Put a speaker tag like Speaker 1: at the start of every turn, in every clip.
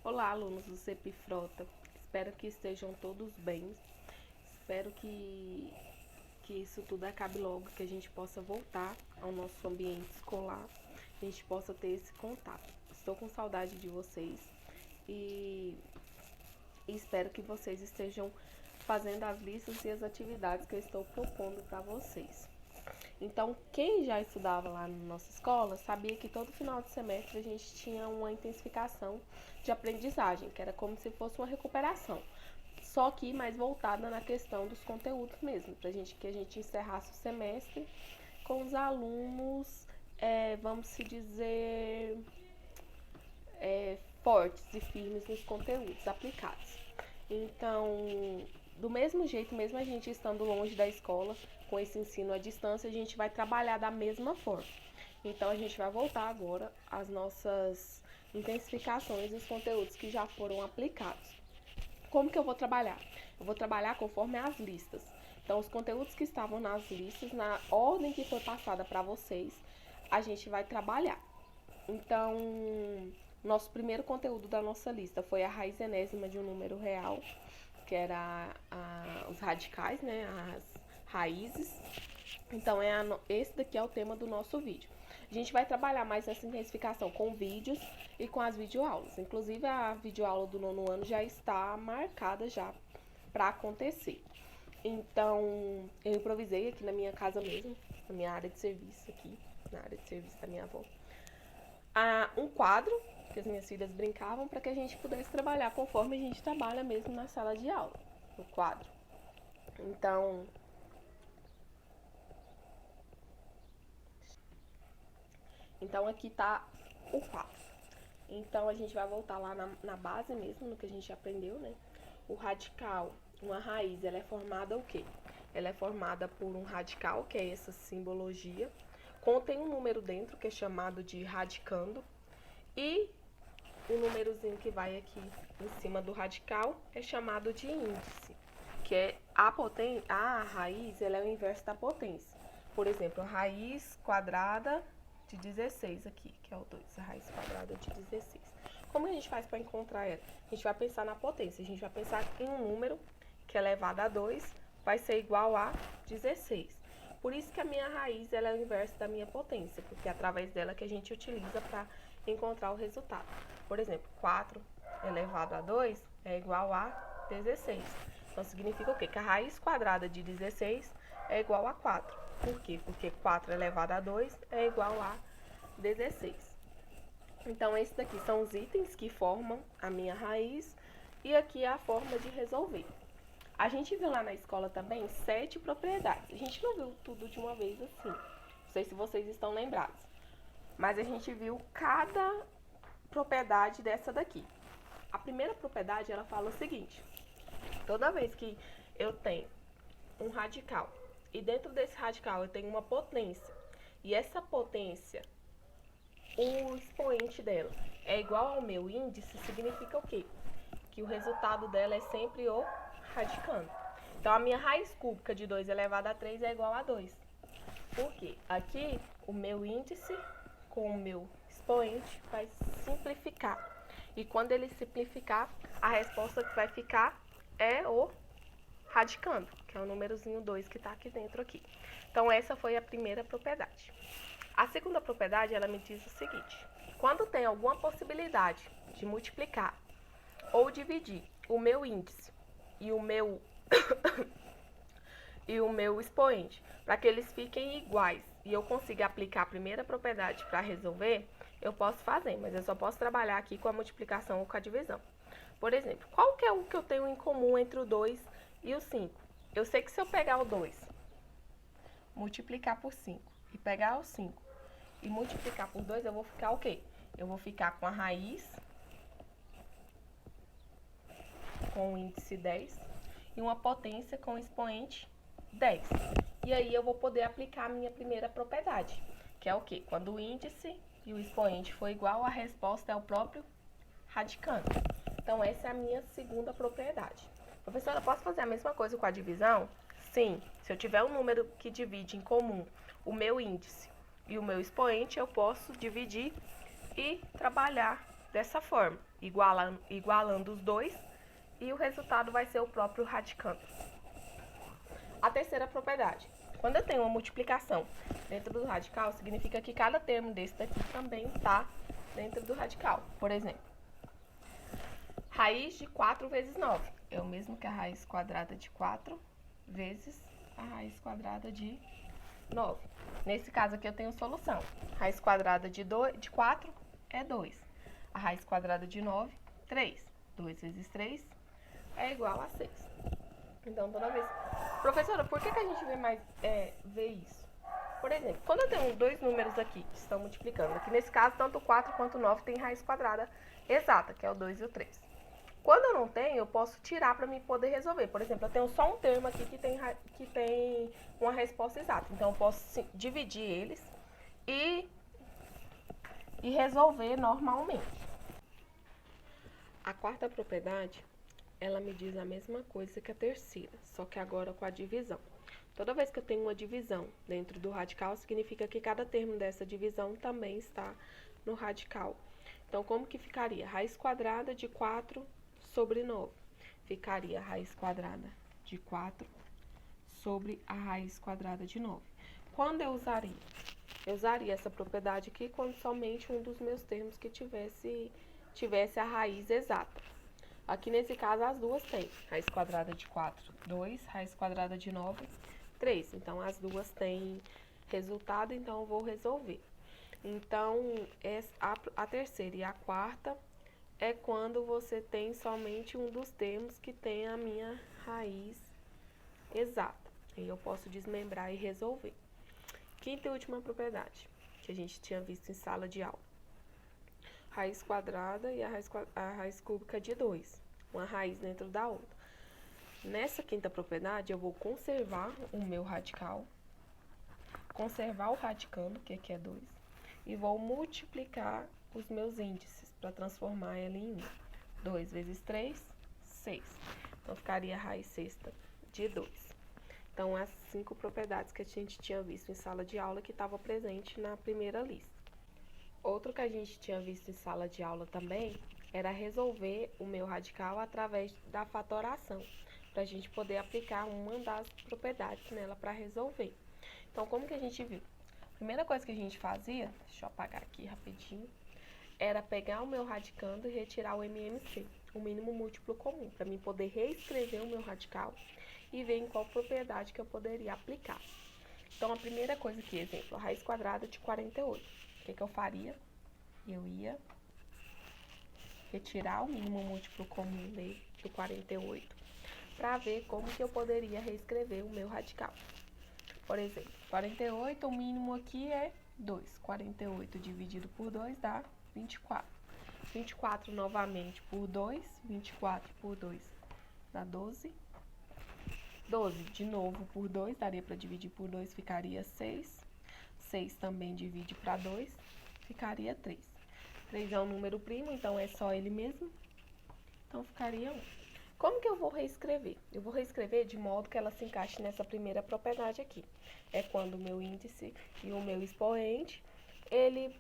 Speaker 1: Olá, alunos do CEP Frota. Espero que estejam todos bem. Espero que isso tudo acabe logo, que a gente possa voltar ao nosso ambiente escolar, que a gente possa ter esse contato. Estou com saudade de vocês e espero que vocês estejam fazendo as listas e as atividades que eu estou propondo para vocês. Então, quem já estudava lá na nossa escola sabia que todo final de semestre a gente tinha uma intensificação de aprendizagem, que era como se fosse uma recuperação, só que mais voltada na questão dos conteúdos mesmo, para que a gente encerrasse o semestre com os alunos, vamos se dizer, fortes e firmes nos conteúdos aplicados. Então, do mesmo jeito, mesmo a gente estando longe da escola, com esse ensino à distância, a gente vai trabalhar da mesma forma. Então, a gente vai voltar agora às nossas intensificações dos conteúdos que já foram aplicados. Como que eu vou trabalhar? Eu vou trabalhar conforme as listas. Então, os conteúdos que estavam nas listas, na ordem que foi passada para vocês, a gente vai trabalhar. Então, nosso primeiro conteúdo da nossa lista foi a raiz enésima de um número real, que era os radicais, né, as raízes. Então, esse daqui é o tema do nosso vídeo. A gente vai trabalhar mais essa intensificação com vídeos e com as videoaulas. Inclusive, a videoaula do 9º ano já está marcada já para acontecer. Então, eu improvisei aqui na minha casa mesmo, na minha área de serviço aqui, na área de serviço da minha avó, um quadro que as minhas filhas brincavam para que a gente pudesse trabalhar conforme a gente trabalha mesmo na sala de aula, no quadro. Então aqui tá o quadro. Então a gente vai voltar lá na base mesmo, no que a gente aprendeu, né? O radical, uma raiz, ela é formada o quê? Ela é formada por um radical, que é essa simbologia, contém um número dentro, que é chamado de radicando, e o númerozinho que vai aqui em cima do radical é chamado de índice, que é a raiz, ela é o inverso da potência. Por exemplo, a raiz quadrada de 16 aqui, que é o 2, a raiz quadrada de 16. Como a gente faz para encontrar ela? A gente vai pensar na potência, a gente vai pensar em um número que é elevado a 2 vai ser igual a 16. Por isso que a minha raiz ela é o inverso da minha potência, porque é através dela que a gente utiliza para encontrar o resultado. Por exemplo, 4 elevado a 2 é igual a 16. Então, significa o quê? Que a raiz quadrada de 16 é igual a 4. Por quê? Porque 4 elevado a 2 é igual a 16. Então, esses daqui são os itens que formam a minha raiz e aqui é a forma de resolver. A gente viu lá na escola também 7 propriedades. A gente não viu tudo de uma vez assim. Não sei se vocês estão lembrados. Mas a gente viu cada propriedade dessa daqui. A primeira propriedade, ela fala o seguinte: toda vez que eu tenho um radical e dentro desse radical eu tenho uma potência e essa potência, o expoente dela é igual ao meu índice, significa o quê? Que o resultado dela é sempre o radicando. Então, a minha raiz cúbica de 2 elevado a 3 é igual a 2. Por quê? Aqui, o meu índice com o meu expoente vai simplificar. E quando ele simplificar, a resposta que vai ficar é o radicando, que é o númerozinho 2 que está aqui dentro aqui. Então, essa foi a primeira propriedade. A segunda propriedade, ela me diz o seguinte: quando tem alguma possibilidade de multiplicar ou dividir o meu índice e o meu expoente para que eles fiquem iguais e eu consiga aplicar a primeira propriedade para resolver, eu posso fazer, mas eu só posso trabalhar aqui com a multiplicação ou com a divisão. Por exemplo, qual que é o que eu tenho em comum entre o 2 e o 5? Eu sei que se eu pegar o 2, multiplicar por 5 e pegar o 5 e multiplicar por 2, eu vou ficar o quê? Eu vou ficar com a raiz com o índice 10 e uma potência com o expoente 10. E aí eu vou poder aplicar a minha primeira propriedade, que é o quê? Quando o índice e o expoente for igual, a resposta é o próprio radicando. Então, essa é a minha segunda propriedade. Professora, posso fazer a mesma coisa com a divisão? Sim. Se eu tiver um número que divide em comum o meu índice e o meu expoente, eu posso dividir e trabalhar dessa forma, igualando os dois, e o resultado vai ser o próprio radicando. A terceira propriedade. Quando eu tenho uma multiplicação dentro do radical, significa que cada termo desse daqui também está dentro do radical. Por exemplo, raiz de 4 vezes 9 é o mesmo que a raiz quadrada de 4 vezes a raiz quadrada de 9. Nesse caso aqui eu tenho solução. Raiz quadrada de 4 é 2. A raiz quadrada de 9, 3. 2 vezes 3 é igual a 6. Então, toda vez... Professora, por que a gente vê isso? Por exemplo, quando eu tenho dois números aqui que estão multiplicando, aqui nesse caso, tanto 4 quanto 9 tem raiz quadrada exata, que é o 2 e o 3. Quando eu não tenho, eu posso tirar para mim poder resolver. Por exemplo, eu tenho só um termo aqui que tem uma resposta exata. Então, eu posso dividir eles e resolver normalmente. A quarta propriedade, ela me diz a mesma coisa que a terceira, só que agora com a divisão. Toda vez que eu tenho uma divisão dentro do radical, significa que cada termo dessa divisão também está no radical. Então, como que ficaria? Raiz quadrada de 4 sobre 9. Ficaria a raiz quadrada de 4 sobre a raiz quadrada de 9. Quando eu usaria? Eu usaria essa propriedade aqui quando somente um dos meus termos que tivesse a raiz exata. Aqui nesse caso as duas têm raiz quadrada de 4, 2, raiz quadrada de 9, 3. Então as duas têm resultado, então eu vou resolver. Então a terceira e a quarta é quando você tem somente um dos termos que tem a minha raiz exata. Aí eu posso desmembrar e resolver. Quinta e última propriedade, que a gente tinha visto em sala de aula. Raiz quadrada e a raiz cúbica de 2. Uma raiz dentro da outra. Nessa quinta propriedade, eu vou conservar o meu radical, conservar o radicando, que aqui é 2, e vou multiplicar os meus índices para transformar ela em 1. 2 vezes 3, 6. Então, ficaria a raiz sexta de 2. Então, as 5 propriedades que a gente tinha visto em sala de aula que estava presente na primeira lista. Outro que a gente tinha visto em sala de aula também era resolver o meu radical através da fatoração, para a gente poder aplicar uma das propriedades nela para resolver. Então, como que a gente viu? A primeira coisa que a gente fazia, deixa eu apagar aqui rapidinho, era pegar o meu radicando e retirar o MMC, o mínimo múltiplo comum, para mim poder reescrever o meu radical e ver em qual propriedade que eu poderia aplicar. Então, a primeira coisa aqui, exemplo, a raiz quadrada de 48. O que eu faria? Eu ia retirar o mínimo múltiplo comum do 48 para ver como que eu poderia reescrever o meu radical. Por exemplo, 48, o mínimo aqui é 2. 48 dividido por 2 dá 24. 24 novamente por 2, 24 por 2 dá 12. 12 de novo por 2, daria para dividir por 2, ficaria 6. 6 também divide para 2, ficaria 3. 3 é um número primo, então é só ele mesmo. Então, ficaria 1. Como que eu vou reescrever? Eu vou reescrever de modo que ela se encaixe nessa primeira propriedade aqui. É quando o meu índice e o meu expoente, ele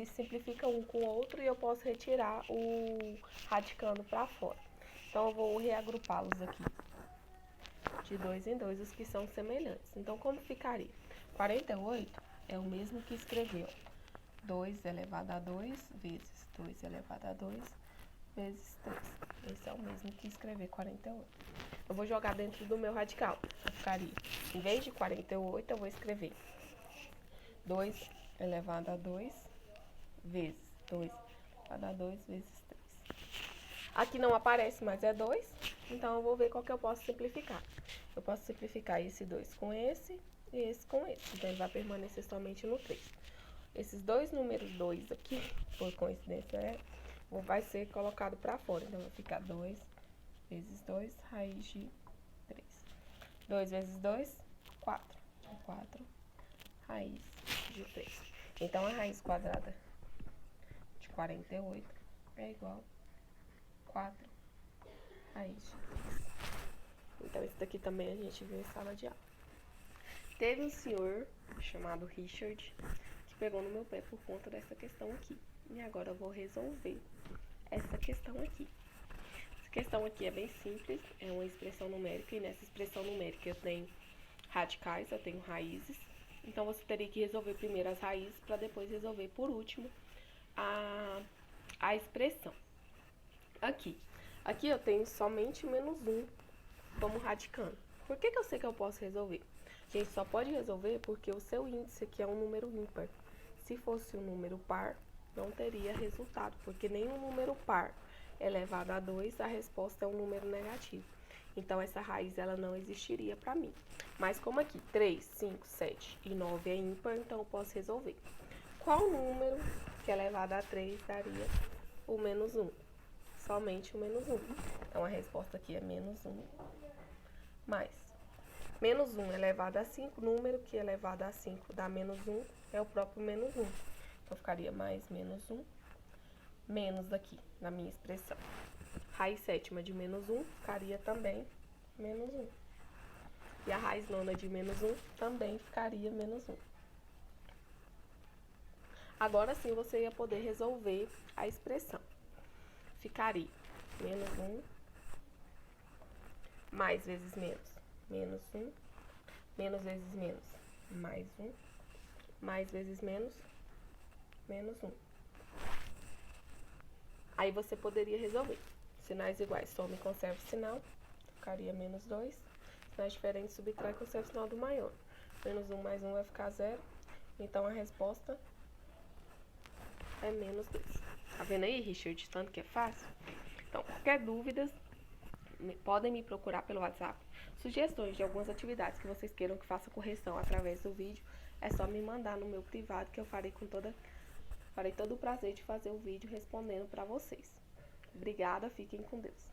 Speaker 1: simplifica um com o outro e eu posso retirar o radicando para fora. Então, eu vou reagrupá-los aqui de 2 em 2, os que são semelhantes. Então, como ficaria? 48 é o mesmo que escrever, 2 elevado a 2 vezes 2 elevado a 2 vezes 3. Esse é o mesmo que escrever 48. Eu vou jogar dentro do meu radical. Ficaria, em vez de 48, eu vou escrever 2 elevado a 2 vezes 2 elevado a 2 vezes 3. Aqui não aparece, mas é 2, então eu vou ver qual que eu posso simplificar. Eu posso simplificar esse 2 com esse e esse com esse. Então, ele vai permanecer somente no 3. Esses dois números 2 aqui, por coincidência, vai ser colocado para fora. Então, vai ficar 2 vezes 2, raiz de 3. 2 vezes 2, 4. 4, raiz de 3. Então, a raiz quadrada de 48 é igual a 4 raiz de 3. Então, isso daqui também a gente viu em sala de aula. Teve um senhor chamado Richard que pegou no meu pé por conta dessa questão aqui. E agora eu vou resolver essa questão aqui. Essa questão aqui é bem simples, é uma expressão numérica, e nessa expressão numérica eu tenho radicais, eu tenho raízes. Então, você teria que resolver primeiro as raízes para depois resolver, por último, a expressão. Aqui eu tenho somente menos 1 como radicando. Por que eu sei que eu posso resolver? A gente só pode resolver porque o seu índice aqui é um número ímpar. Se fosse um número par, não teria resultado, porque nenhum número par elevado a 2, a resposta é um número negativo. Então, essa raiz ela não existiria para mim. Mas como aqui 3, 5, 7 e 9 é ímpar, então eu posso resolver. Qual número que elevado a 3 daria o menos 1? Somente o menos 1. Então, a resposta aqui é menos 1 mais. Menos 1 elevado a 5, número que elevado a 5 dá menos 1 é o próprio menos 1. Então, ficaria mais menos 1, menos aqui, na minha expressão. Raiz sétima de menos 1 ficaria também menos 1. E a raiz nona de menos 1 também ficaria menos 1. Agora sim você ia poder resolver a expressão. Ficaria menos 1 mais vezes menos, menos 1, menos vezes menos, mais 1, mais vezes menos, menos 1. Aí você poderia resolver. Sinais iguais, soma e conserva o sinal, ficaria menos 2. Sinais diferentes, subtrai e conserva o sinal do maior. Menos 1 mais 1 vai ficar 0. Então, a resposta é menos 2. Tá vendo aí, Richard, tanto que é fácil? Então, qualquer dúvida, podem me procurar pelo WhatsApp. Sugestões de algumas atividades que vocês queiram que faça correção através do vídeo, é só me mandar no meu privado que eu farei todo o prazer de fazer o vídeo respondendo para vocês. Obrigada, fiquem com Deus.